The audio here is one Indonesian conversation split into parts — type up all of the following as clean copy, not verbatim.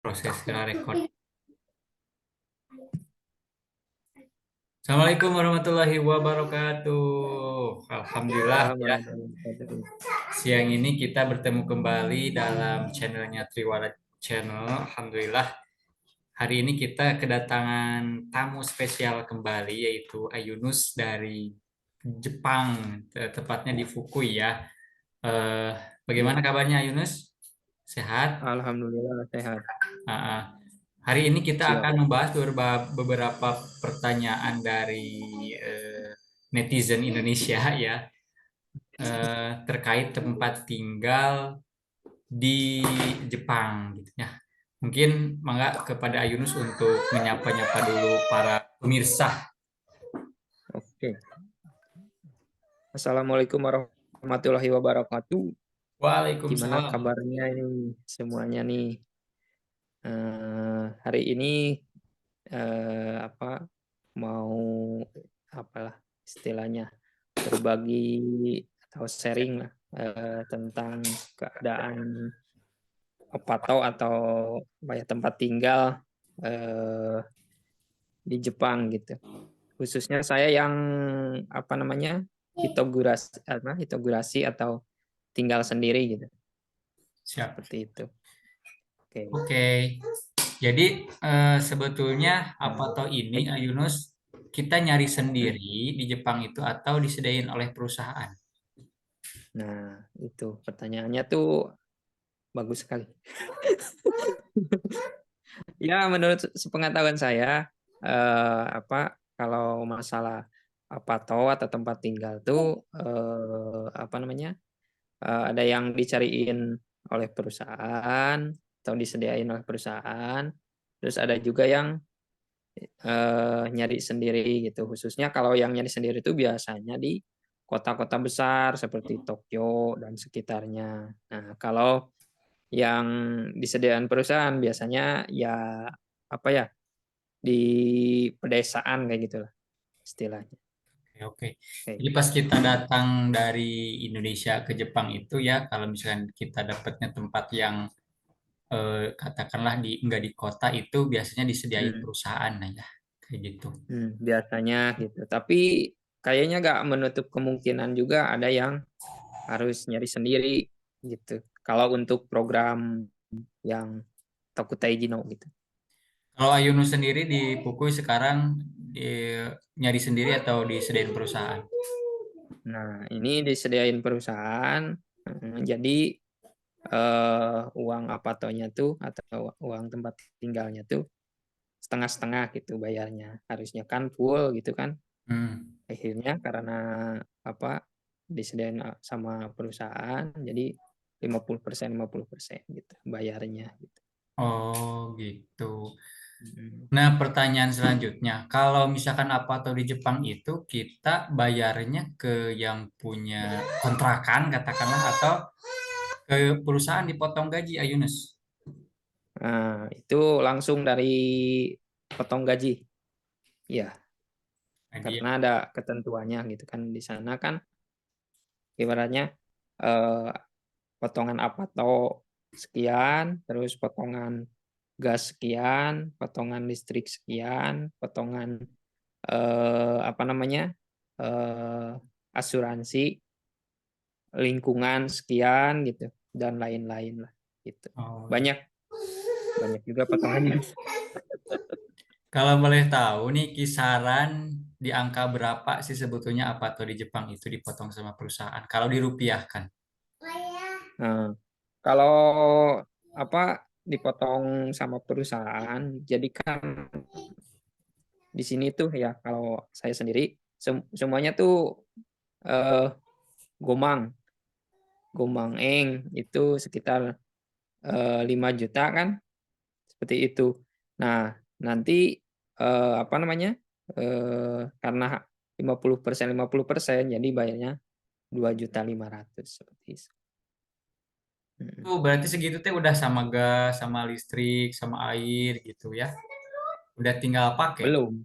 Proses record. Assalamualaikum warahmatullahi wabarakatuh. Alhamdulillah Waalaikumsalam ya. warahmatullahi wabarakatuh. Siang ini kita bertemu kembali dalam channelnya Triwara Channel. Alhamdulillah. Hari ini kita kedatangan tamu spesial kembali yaitu Ayunus dari Jepang, tepatnya di Fukui ya. Eh, Bagaimana Ya, kabarnya Ayunus? Sehat? alhamdulillah sehat. Ah, ah. Hari ini kita Siap. akan membahas beberapa pertanyaan dari netizen Indonesia ya, terkait tempat tinggal di Jepang gitu ya. Mungkin mangga kepada Ayunus untuk menyapa-nyapa dulu para pemirsa. Oke. Assalamualaikum warahmatullahi wabarakatuh. Gimana Waalaikumsalam. kabarnya ini semuanya nih? Hari ini apa mau apalah istilahnya berbagi atau sharing lah tentang keadaan atau apa ya tempat tinggal eh, di Jepang gitu. Khususnya saya yang apa namanya hitogurasi atau tinggal sendiri gitu, Siap. seperti itu. Oke. Oke. Jadi sebetulnya apa Nah, toh ini baik. Ayunus kita nyari Hmm. sendiri di Jepang itu atau disediain oleh perusahaan? Nah, itu pertanyaannya tuh bagus sekali. Ya, menurut sepengetahuan saya kalau masalah atau tempat tinggal tuh apa namanya? Ada yang dicariin oleh perusahaan atau disediain oleh perusahaan, terus ada juga yang nyari sendiri gitu. Khususnya kalau yang nyari sendiri itu biasanya di kota-kota besar seperti Tokyo dan sekitarnya. Nah, kalau yang disediakan perusahaan biasanya ya apa ya, di pedesaan kayak gitulah istilahnya. Oke, oke. Kayak Jadi gitu. pas kita datang dari Indonesia ke Jepang itu ya, kalau misalkan kita dapatnya tempat yang katakanlah nggak di kota itu biasanya disediain Hmm. perusahaan nah ya, kayak gitu. Biasanya gitu. Tapi kayaknya nggak menutup kemungkinan juga ada yang harus nyari sendiri gitu. Kalau untuk program yang Tokutai Jino gitu. Kalau Ayunu sendiri di Pukui sekarang di, nyari sendiri atau disediain perusahaan? Nah, ini disediain perusahaan, jadi uang apatonya tuh atau uang tempat tinggalnya tuh setengah-setengah gitu bayarnya. Harusnya kan full gitu kan. Hmm. Akhirnya karena apa disediain sama perusahaan, jadi 50% gitu bayarnya gitu. Oh gitu. Mm. Nah, pertanyaan selanjutnya, kalau misalkan apa atau di Jepang itu kita bayarnya ke yang punya kontrakan katakanlah atau ke perusahaan dipotong gaji, Ayunus? Nah, itu langsung dari potong gaji. Ya, Nah, dia. karena ada ketentuannya gitu kan di sana kan ibaratnya eh, potongan apato sekian, terus potongan gas sekian, potongan listrik sekian, potongan apa namanya eh, asuransi lingkungan sekian gitu dan lain-lain lah gitu. Oh, gitu. Banyak banyak juga potongannya. Kalau boleh tahu nih kisaran di angka berapa sih sebetulnya apa tuh di Jepang itu dipotong sama perusahaan? Kalau dirupiahkan. Nah, kalau apa dipotong sama perusahaan, jadi kan di sini tuh ya kalau saya sendiri semuanya tuh eh, Gomang, Gomang Eng itu sekitar 5 juta kan seperti itu. Nah, nanti apa namanya? Karena 50% jadi bayarnya 2.500.000 seperti itu. Mm. Tuh berarti segitu teh udah sama gas, sama listrik, sama air gitu ya. Udah tinggal pakai. Belum,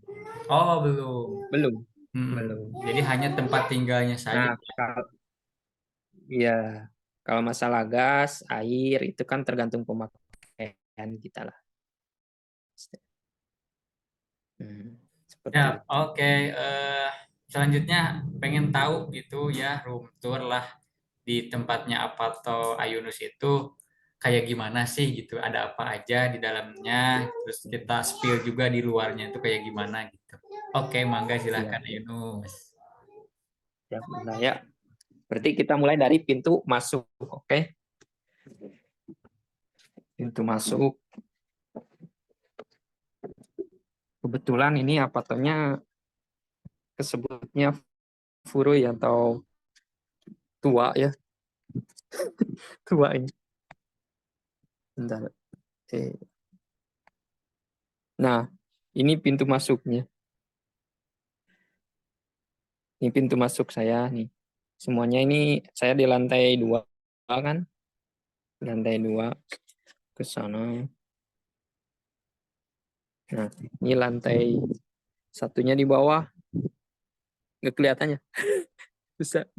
Oh, belum. belum, Mm-mm. belum. Jadi hanya tempat tinggalnya saja. Nah, ya, kalau masalah gas, air itu kan tergantung pemakaian kita lah. Seperti Ya, itu. oke. Selanjutnya pengen tahu gitu ya, room tour lah di tempatnya Apato Ayunus itu kayak gimana sih gitu? Ada apa aja di dalamnya? Terus kita spill juga di luarnya itu kayak gimana gitu. Oke, mangga Siap, silahkan Ayunus. siap. Nah, ya, berarti kita mulai dari pintu masuk, oke? Pintu masuk. Kebetulan ini apatonya kesebutnya Furui atau tua ya, tua ini. Bentar. Eh. Nah, ini pintu masuknya. Ini pintu masuk saya nih. Semuanya ini saya di lantai 2 kan? Lantai 2 ke sana. Nah, ini lantai satunya di bawah. Nggak kelihatannya. Bisa.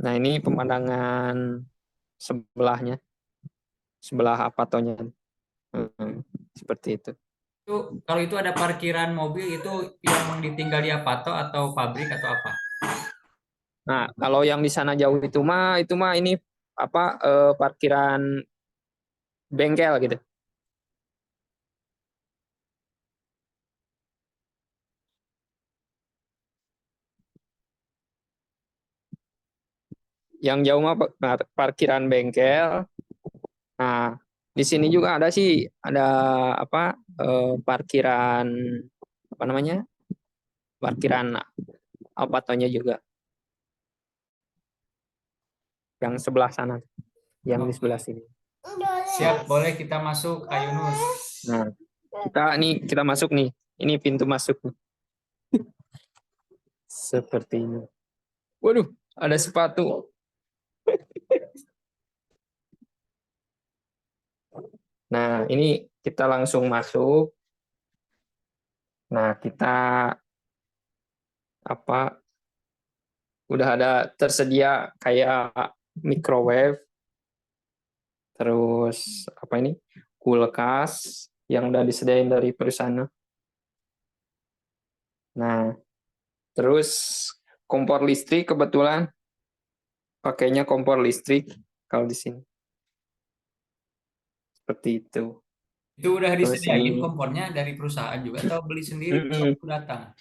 Nah, ini pemandangan sebelahnya. Sebelah apatonya. Seperti itu. Itu kalau itu ada parkiran mobil itu yang ditinggal di Apato atau pabrik atau apa? Nah, kalau yang di sana jauh itu mah ini apa parkiran bengkel gitu. Yang jauh mah parkiran bengkel. Nah, di sini juga ada sih ada apa parkiran apa namanya? Parkiran apatonya juga yang sebelah sana, yang di sebelah Oke. sini. Siap, boleh kita masuk Ayunus. Nah, kita masuk nih. Ini pintu masuk nih. Seperti ini. Waduh, ada sepatu. Nah, ini kita langsung masuk. Nah, kita apa udah ada tersedia kayak microwave, terus apa ini kulkas yang udah disediain dari perusahaan. Nah, terus kompor listrik kebetulan pakainya kompor listrik kalau di sini seperti itu. Itu udah Terus ini, disediain kompornya dari perusahaan juga atau beli sendiri mm-mm. waktu datang?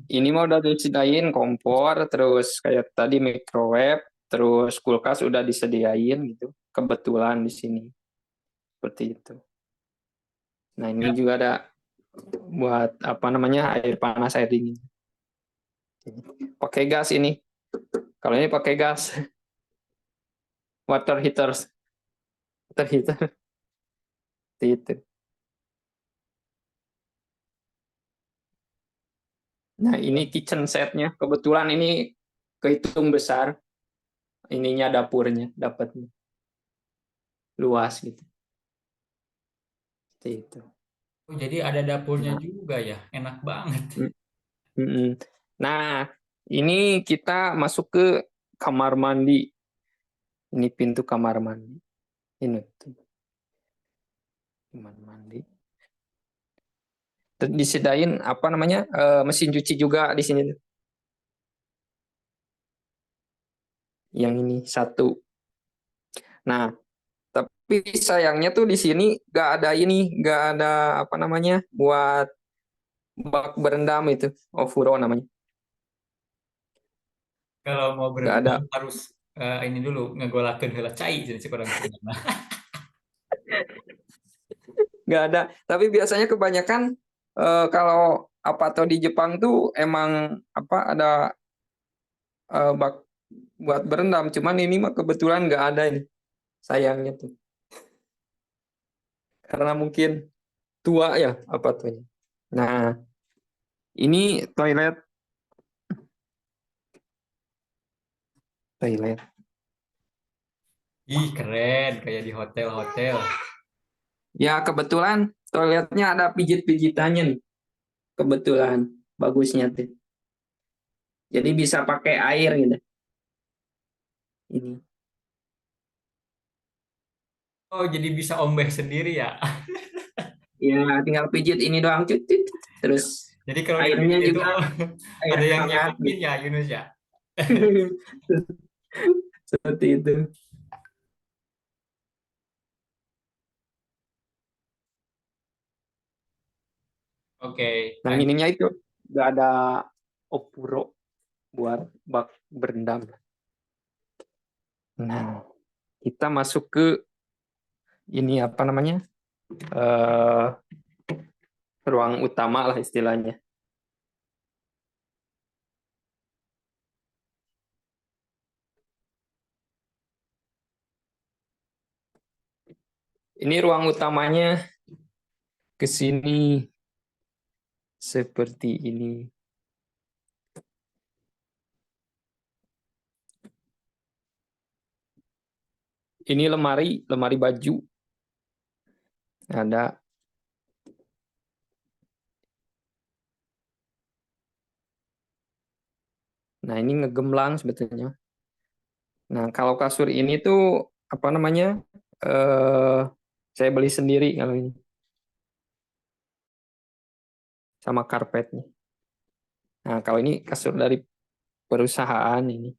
Ini mah udah disediain kompor, terus kayak tadi microwave, terus kulkas udah disediain gitu. Kebetulan di sini seperti itu. Nah, ini Ya. juga ada buat apa namanya air panas air dingin. Pakai gas ini. Kalau ini pakai gas, water heaters, water heater itu. Nah, ini kitchen setnya. Kebetulan ini kehitung besar. Ininya dapurnya dapatnya luas gitu. Seperti itu. Oh, jadi ada dapurnya Nah, juga ya, enak banget. nah, ini kita masuk ke kamar mandi. Ini pintu kamar mandi. Ini tuh, kamar mandi. Disediain apa namanya mesin cuci juga di sini. Yang ini satu. Nah, tapi sayangnya tuh di sini nggak ada ini, nggak ada apa namanya buat bak berendam itu, ofuro namanya. Kalau mau Nggak ada, berendam harus ini dulu ngegolakeun heula cai jadi si kurang teh. nggak ada. Tapi biasanya kebanyakan kalau apa atau di Jepang tuh emang apa ada bak buat berendam. Cuman ini mah kebetulan nggak ada ini. Sayangnya tuh, karena mungkin tua ya apa tuh ini. Nah, ini toilet. Ih, keren kayak di hotel-hotel. Ya kebetulan toiletnya ada pijit-pijitannya nih. Kebetulan bagusnya tuh. Jadi bisa pakai air gitu. ini. Oh, jadi bisa ombeh sendiri ya. Ya, tinggal pijit ini doang, cut, cut, cut. Terus Jadi kalau airnya dipijit itu juga air ada yang hangat nyekokin gitu. ya Yunus ya. Seperti itu. Oke, Nah, lanjut. minimnya itu nggak ada opuro buat bak berendam. Nah, kita masuk ke ini apa namanya? eh Ruang utama lah istilahnya. Ini ruang utamanya ke sini seperti ini. Ini lemari, lemari baju. Ada. Nah, ini ngegemblang sebetulnya. Nah, kalau kasur ini tuh apa namanya? Eh saya beli sendiri kalau ini sama karpetnya. Nah, kalau ini kasur dari perusahaan ini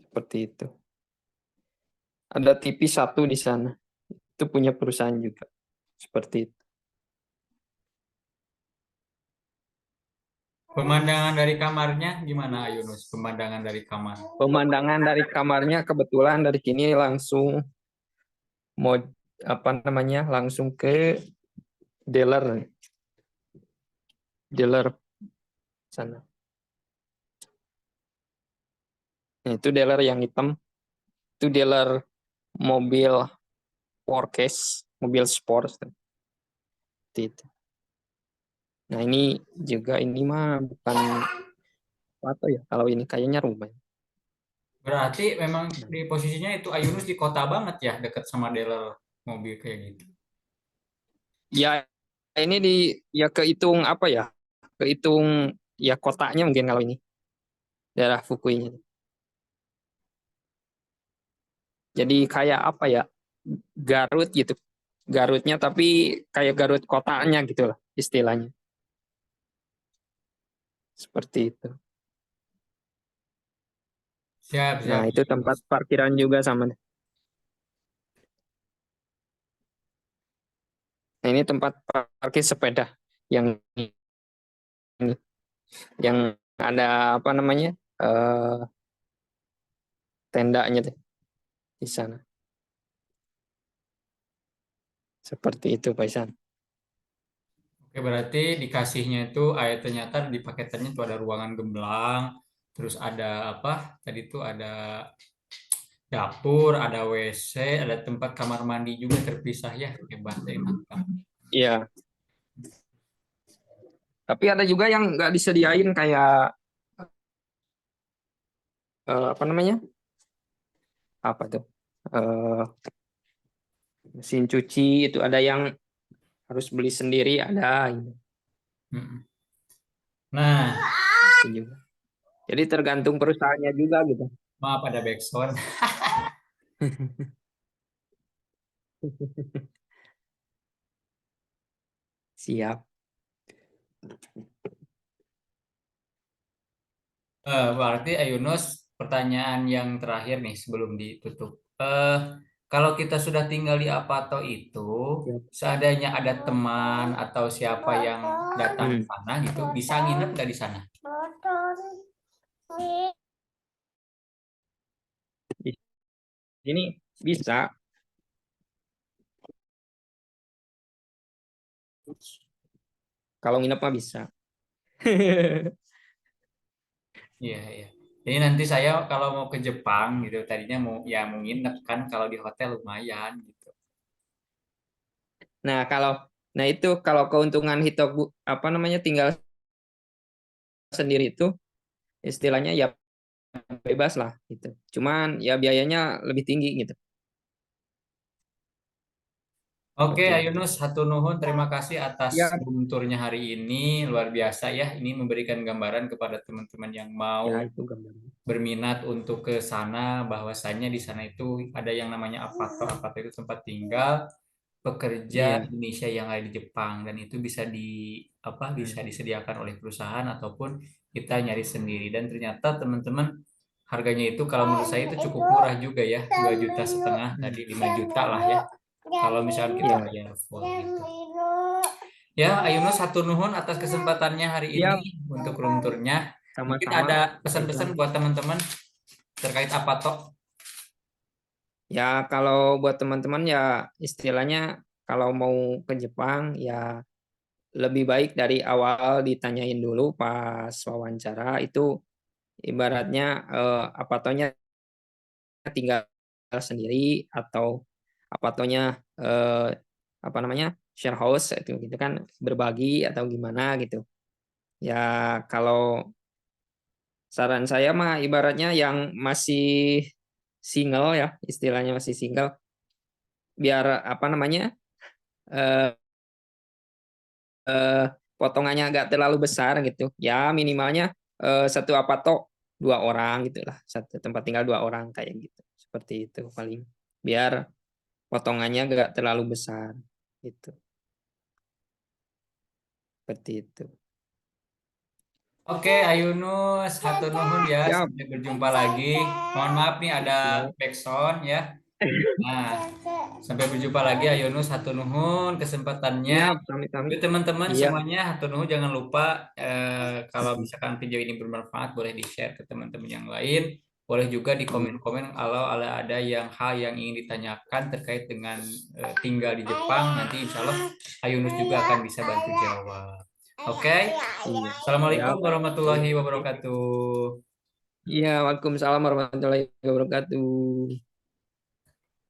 seperti itu. Ada TV satu di sana. Itu punya perusahaan juga. Seperti itu. Pemandangan dari kamarnya gimana Yunus? Pemandangan dari kamar. Pemandangan dari kamarnya kebetulan dari sini langsung mau apa namanya? Langsung ke dealer, dealer sana. Nah, itu dealer yang hitam. Itu dealer mobil forecast, mobil sport seperti itu. Nah, ini juga ini mah bukan apa ya? Kalau ini kayaknya rumah. Berarti memang Nah, di posisinya itu Ayunus di kota banget ya, dekat sama dealer mobil kayak gitu. ya ini di ya kehitung apa ya? Kehitung ya kotanya mungkin kalau ini daerah Fukui. Jadi kayak apa ya? Garut gitu. Garutnya tapi kayak Garut kotanya gitu lah istilahnya. Seperti itu. Siap, Nah, siap itu Yunus. tempat parkiran juga sama. Nah, ini tempat parkir sepeda yang ini, yang ada apa namanya? eh tendanya tuh di sana. Seperti itu, Pak Isan. Oke, berarti dikasihnya itu ternyata di paketannya itu ada ruangan gemblang, terus ada apa? Tadi tuh ada dapur, ada WC, ada tempat kamar mandi juga terpisah ya. Hebat, mantap. Iya, tapi ada juga yang nggak disediain kayak apa namanya? Apa tuh? Eh, mesin cuci itu ada yang harus beli sendiri, ada gitu. Mm-mm. Nah, Itu juga. Jadi tergantung perusahaannya juga gitu. maaf ada backsound. Siap. Berarti Yunus, pertanyaan yang terakhir nih sebelum ditutup. Kalau kita sudah tinggal di Apato itu, Siap. seandainya ada teman atau siapa yang datang ke Hmm. sana gitu, bisa nginep nggak di sana? Di sini bisa kalau nginep mah bisa. Iya, iya. Jadi nanti saya kalau mau ke Jepang gitu, tadinya mau nginep kan kalau di hotel lumayan gitu. Nah, nah itu kalau keuntungan Hitobu apa namanya tinggal sendiri itu istilahnya ya bebas lah gitu. Cuman ya biayanya lebih tinggi gitu. Oke, Seperti itu. Yunus, hatur nuhun. Terima kasih atas Ya, room tour-nya hari ini. Luar biasa ya. Ini memberikan gambaran kepada teman-teman yang mau ya itu gambarnya. berminat untuk ke sana, bahwasannya di sana itu ada yang namanya apato. Apato itu tempat tinggal pekerja Iya, Indonesia yang ada di Jepang, dan itu bisa bisa disediakan oleh perusahaan ataupun kita nyari sendiri. Dan ternyata teman-teman, harganya itu kalau menurut saya itu cukup murah juga ya, 2,5 juta hmm, tadi, 5 juta lah ya kalau misalkan kita iya, bayar full gitu. Ya, Ayuno satu nuhun atas kesempatannya hari ini iya, untuk room tour-nya. Mungkin sama-sama, ada Kak pesan-pesan Islam. buat teman-teman terkait apa toh? Ya, kalau buat teman-teman ya istilahnya kalau mau ke Jepang ya lebih baik dari awal ditanyain dulu pas wawancara itu ibaratnya apatonya tinggal sendiri atau apatonya apa namanya share house itu gitu kan berbagi atau gimana gitu. Ya kalau saran saya mah ibaratnya yang masih single ya istilahnya masih single biar apa namanya eh, eh, potongannya nggak terlalu besar gitu. Ya minimalnya satu apato 2 orang gitulah. Satu tempat tinggal 2 orang kayak gitu. Seperti itu paling. Biar potongannya nggak terlalu besar gitu. Seperti itu. Oke, Ayunus, satu nuhun ya, Siap, sampai berjumpa lagi. Mohon maaf nih ada siap, backsound ya. Nah, sampai berjumpa lagi Ayunus, satu nuhun kesempatannya. siap, sami-sami. Yuk teman-teman Iya. semuanya, satu nuhun jangan lupa kalau misalkan video ini bermanfaat boleh di-share ke teman-teman yang lain. Boleh juga di Iya. komen-komen kalau ada yang hal yang ingin ditanyakan terkait dengan tinggal di Jepang. Nanti insya Allah Ayunus juga akan bisa bantu jawab. Oke, Iya. Assalamualaikum Siap. warahmatullahi wabarakatuh. Iya, Waalaikumsalam warahmatullahi wabarakatuh.